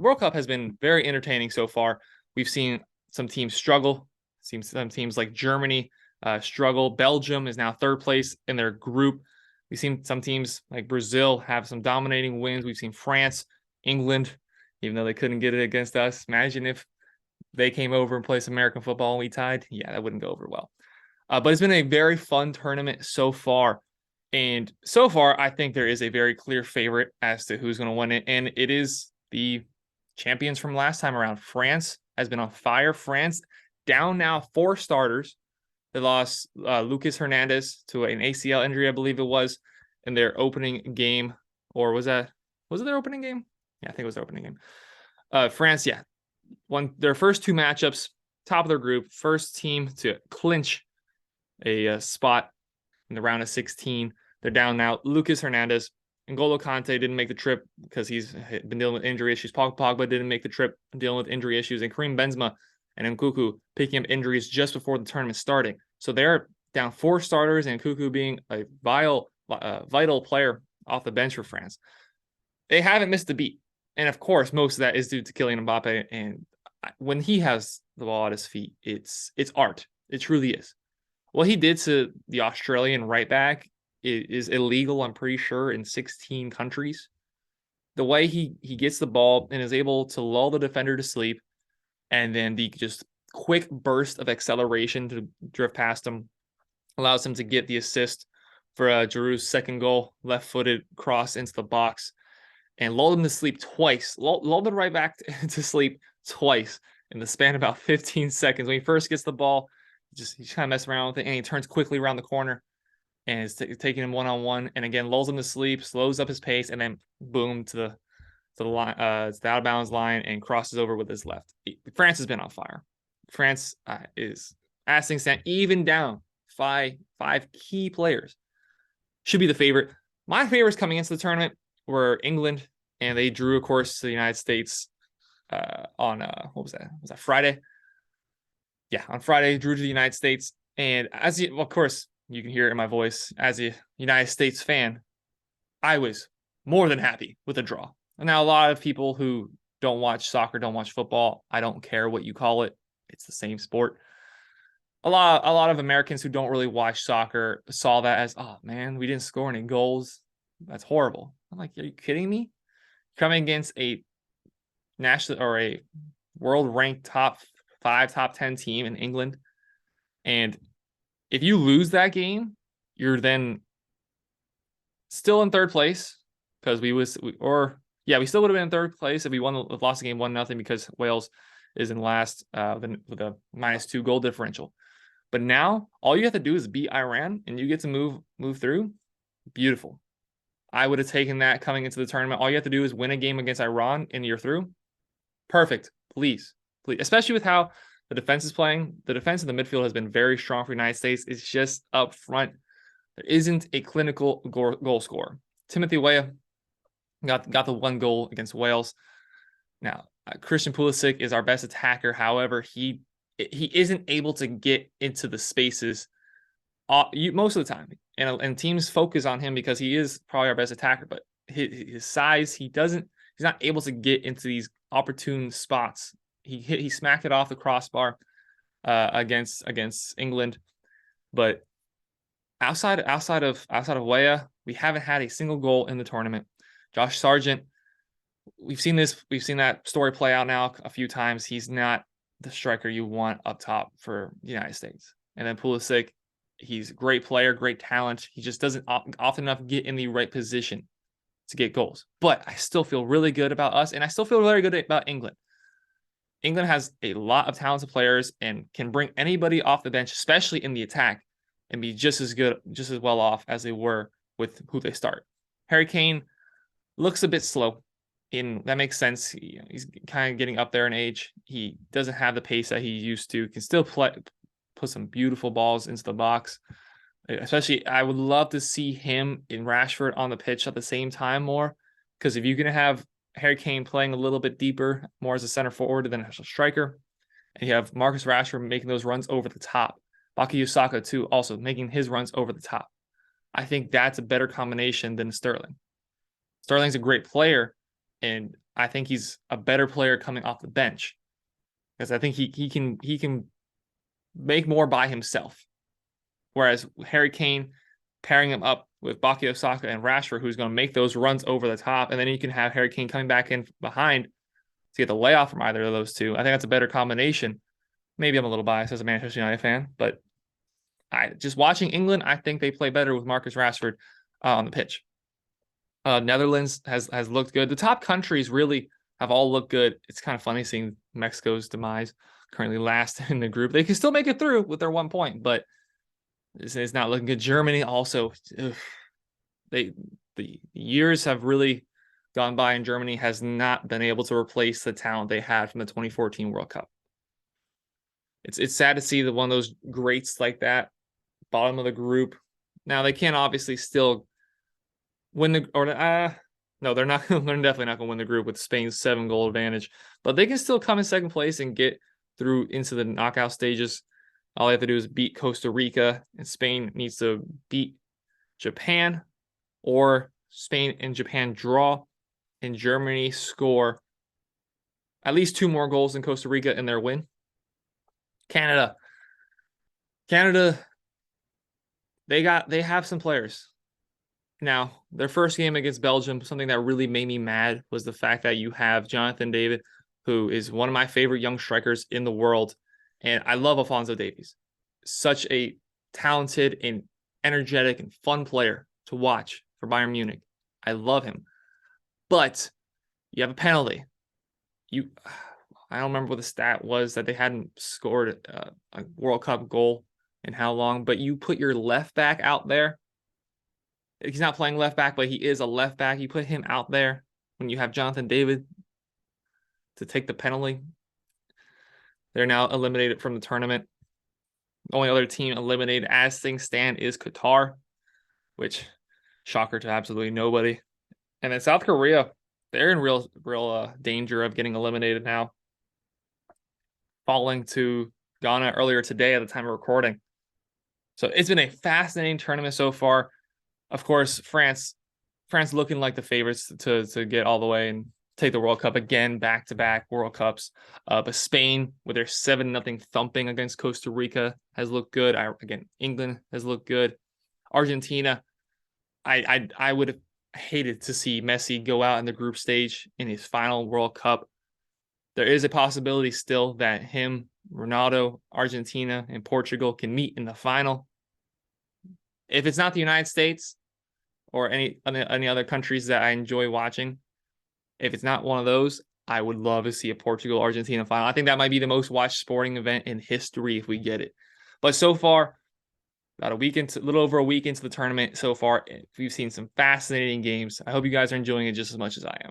World Cup has been very entertaining so far. We've seen some teams struggle. Seen some teams like Germany struggle. Belgium is now third place in their group. We've seen some teams like Brazil have some dominating wins. We've seen France, England, even though they couldn't get it against us. Imagine if they came over and played some American football and we tied. Yeah, that wouldn't go over well. But it's been a very fun tournament so far. And so far, I think there is a very clear favorite as to who's going to win it. And it is the champions from last time around. France has been on fire. France down now 4 starters. They lost Lucas Hernandez to an ACL injury, I believe it was, in their opening game. Or was it their opening game? Yeah, I think it was their opening game. France, yeah, won their first 2 matchups, top of their group, first team to clinch a spot in the round of 16. They're down now. Lucas Hernandez. N'Golo Kante didn't make the trip because he's been dealing with injury issues. Paul Pogba didn't make the trip dealing with injury issues. And Karim Benzema and Nkunku picking up injuries just before the tournament starting. So they're down 4 starters, and Nkunku being a vital player off the bench for France. They haven't missed a beat. And of course, most of that is due to Kylian Mbappe. And when he has the ball at his feet, it's art. It truly is. What he did to the Australian right back is illegal, I'm pretty sure, in 16 countries. The way he gets the ball and is able to lull the defender to sleep, and then the just quick burst of acceleration to drift past him allows him to get the assist for Giroud's second goal, left-footed cross into the box, and lulled him to sleep twice. Lulled the right back to sleep twice in the span of about 15 seconds. When he first gets the ball, he's kind of messing around with it, and he turns quickly around the corner and is taking him one-on-one, and again lulls him to sleep, slows up his pace, and then boom to the line, to the out of bounds line, and crosses over with his left. France has been on fire. France is, as things stand, even down five key players. Should be the favorite. My favorites coming into the tournament were England, and they drew, of course, to the United States on what was that? Was that Friday? Yeah, on Friday, drew to the United States. And of course, you can hear it in my voice, as a United States fan, I was more than happy with the draw. And now a lot of people who don't watch soccer, don't watch football, I don't care what you call it. It's the same sport. A lot of Americans who don't really watch soccer saw that as, oh man, we didn't score any goals. That's horrible. I'm like, are you kidding me? Coming against a national or a world ranked top 5, top 10 team in England. And if you lose that game, you're then still in third place, because we still would have been in third place if we lost the game 1-0, because Wales is in last with a -2 goal differential. But now all you have to do is beat Iran and you get to move through. Beautiful. I would have taken that coming into the tournament. All you have to do is win a game against Iran and you're through. Perfect. Please. Especially with how the defense is playing. The defense in the midfield has been very strong for the United States. It's just up front. There isn't a clinical goal scorer. Timothy Weah got the 1 goal against Wales. Now, Christian Pulisic is our best attacker. However, he isn't able to get into the spaces most of the time. And teams focus on him because he is probably our best attacker. But his size, he's not able to get into these opportune spots. He smacked it off the crossbar against England, but outside of Weah, we haven't had a single goal in the tournament. Josh Sargent, we've seen that story play out now a few times. He's not the striker you want up top for the United States. And then Pulisic, he's a great player, great talent. He just doesn't often enough get in the right position to get goals. But I still feel really good about us, and I still feel very good about England. England has a lot of talented players and can bring anybody off the bench, especially in the attack, and be just as well off as they were with who they start. Harry Kane looks a bit slow. That makes sense. He's kind of getting up there in age. He doesn't have the pace that he used to. Can still put some beautiful balls into the box. Especially, I would love to see him and Rashford on the pitch at the same time more, because if you're going to have Harry Kane playing a little bit deeper, more as a center forward than as a striker, and you have Marcus Rashford making those runs over the top, Bukayo Saka too, also making his runs over the top, I think that's a better combination than Sterling. Sterling's a great player, and I think he's a better player coming off the bench, because I think he can make more by himself. Whereas Harry Kane, pairing him up with Bukayo Saka and Rashford, who's going to make those runs over the top, and then you can have Harry Kane coming back in behind to get the layoff from either of those two. I think that's a better combination. Maybe I'm a little biased as a Manchester United fan, but just watching England, I think they play better with Marcus Rashford on the pitch. Netherlands has looked good. The top countries really have all looked good. It's kind of funny seeing Mexico's demise, currently last in the group. They can still make it through with their 1 point, but it's not looking good. Germany also, the years have really gone by, and Germany has not been able to replace the talent they had from the 2014 World Cup. It's sad to see that one of those greats like that, bottom of the group. Now they can't obviously still win no, they're not. They're definitely not going to win the group with Spain's 7-goal advantage, but they can still come in second place and get through into the knockout stages. All they have to do is beat Costa Rica, and Spain needs to beat Japan, or Spain and Japan draw, and Germany score at least 2 more goals than Costa Rica in their win. Canada, they have some players. Now, their first game against Belgium, something that really made me mad was the fact that you have Jonathan David, who is one of my favorite young strikers in the world. And I love Alphonso Davies. Such a talented and energetic and fun player to watch for Bayern Munich. I love him. But you have a penalty. I don't remember what the stat was that they hadn't scored a World Cup goal in how long, but you put your left back out there. He's not playing left back, but he is a left back. You put him out there when you have Jonathan David to take the penalty. They're now eliminated from the tournament. The only other team eliminated as things stand is Qatar, which, shocker to absolutely nobody. And then South Korea, they're in real danger of getting eliminated now, falling to Ghana earlier today at the time of recording. So it's been a fascinating tournament so far. Of course, France looking like the favorites to get all the way and take the World Cup again, back-to-back World Cups. But Spain, with their 7-0 thumping against Costa Rica, has looked good. Again, England has looked good. Argentina, I would have hated to see Messi go out in the group stage in his final World Cup. There is a possibility still that him, Ronaldo, Argentina, and Portugal can meet in the final. If it's not the United States or any other countries that I enjoy watching, if it's not one of those, I would love to see a Portugal-Argentina final. I think that might be the most watched sporting event in history if we get it. But so far, a little over a week into the tournament so far, we've seen some fascinating games. I hope you guys are enjoying it just as much as I am.